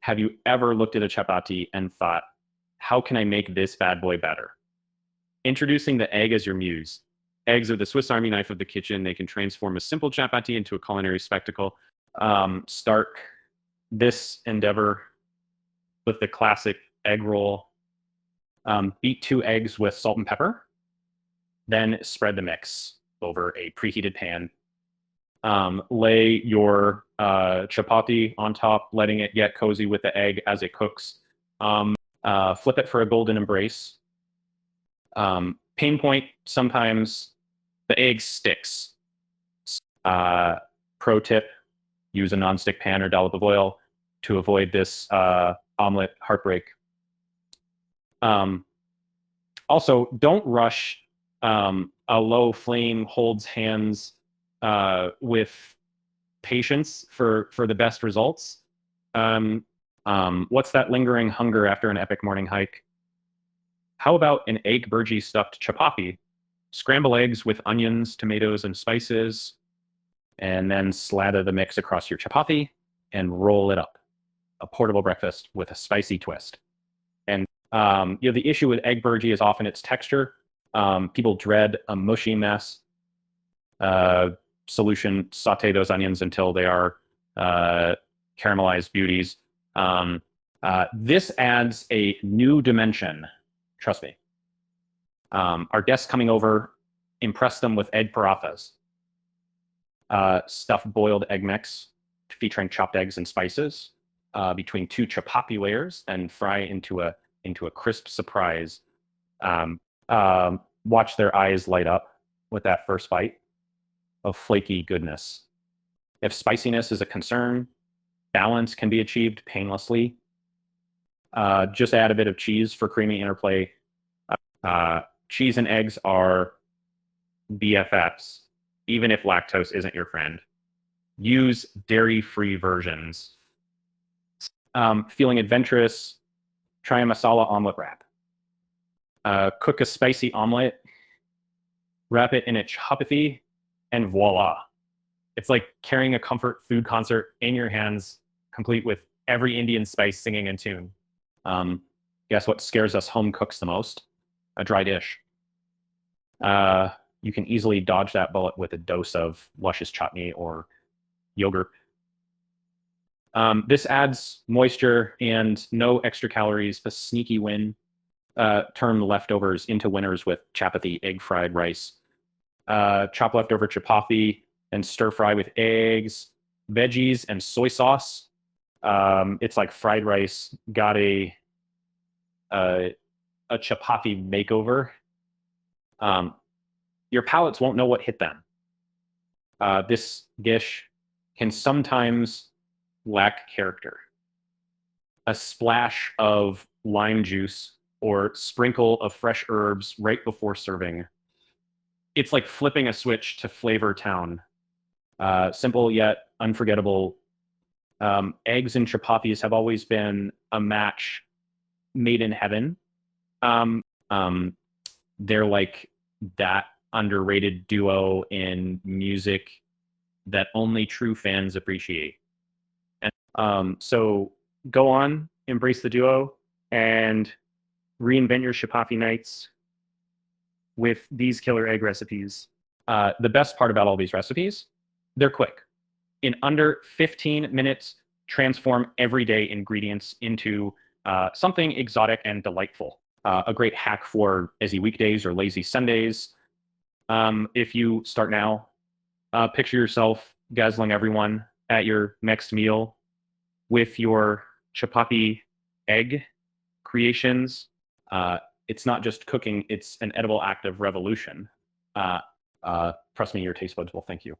Have you ever looked at a chapati and thought, how can I make this bad boy better? Introducing the egg as your muse. Eggs are the Swiss Army knife of the kitchen. They can transform a simple chapati into a culinary spectacle. Start this endeavor with the classic egg roll. Beat 2 eggs with salt and pepper. Then spread the mix over a preheated pan. Lay your chapati on top, letting it get cozy with the egg as it cooks. Flip it for a golden embrace. Pain point, sometimes the egg sticks. Pro tip, use a nonstick pan or dollop of oil to avoid this omelet heartbreak. Also, don't rush. A low flame holds hands with patience for the best results. What's that lingering hunger after an epic morning hike? How about an egg bhurji stuffed chapathi? Scramble eggs with onions, tomatoes, and spices, and then slather the mix across your chapathi and roll it up. A portable breakfast with a spicy twist. And the issue with egg bhurji is often its texture. People dread a mushy mess. Solution: saute those onions until they are caramelized beauties. This adds a new dimension. Trust me. Our guests coming over, impress them with egg parathas. Stuffed boiled egg mix featuring chopped eggs and spices between 2 chapathi layers and fry into a crisp surprise. Watch their eyes light up with that first bite of flaky goodness. If spiciness is a concern, balance can be achieved painlessly. Just add a bit of cheese for creamy interplay. Cheese and eggs are BFFs, even if lactose isn't your friend. Use dairy-free versions. Feeling adventurous, try a masala omelet wrap. Cook a spicy omelet, wrap it in a chapathi, and voila. It's like carrying a comfort food concert in your hands, complete with every Indian spice singing in tune. Guess what scares us home cooks the most? A dry dish. You can easily dodge that bullet with a dose of luscious chutney or yogurt. This adds moisture and no extra calories, a sneaky win. Turn leftovers into winners with Chapathi Egg Fried Rice. Chop leftover chapathi and stir fry with eggs, veggies, and soy sauce. It's like fried rice got a chapathi makeover. Your palates won't know what hit them. This dish can sometimes lack character. A splash of lime juice or sprinkle of fresh herbs right before serving. It's like flipping a switch to Flavor Town. Simple yet unforgettable. Eggs and chapathis have always been a match made in heaven. They're like that underrated duo in music that only true fans appreciate. And so go on, embrace the duo, and reinvent your chapathi nights with these killer egg recipes. The best part about all these recipes, they're quick. In under 15 minutes, transform everyday ingredients into something exotic and delightful. A great hack for busy weekdays or lazy Sundays. If you start now, picture yourself guzzling everyone at your next meal with your chapathi egg creations. It's not just cooking, it's an edible act of revolution. Trust me, your taste buds will thank you.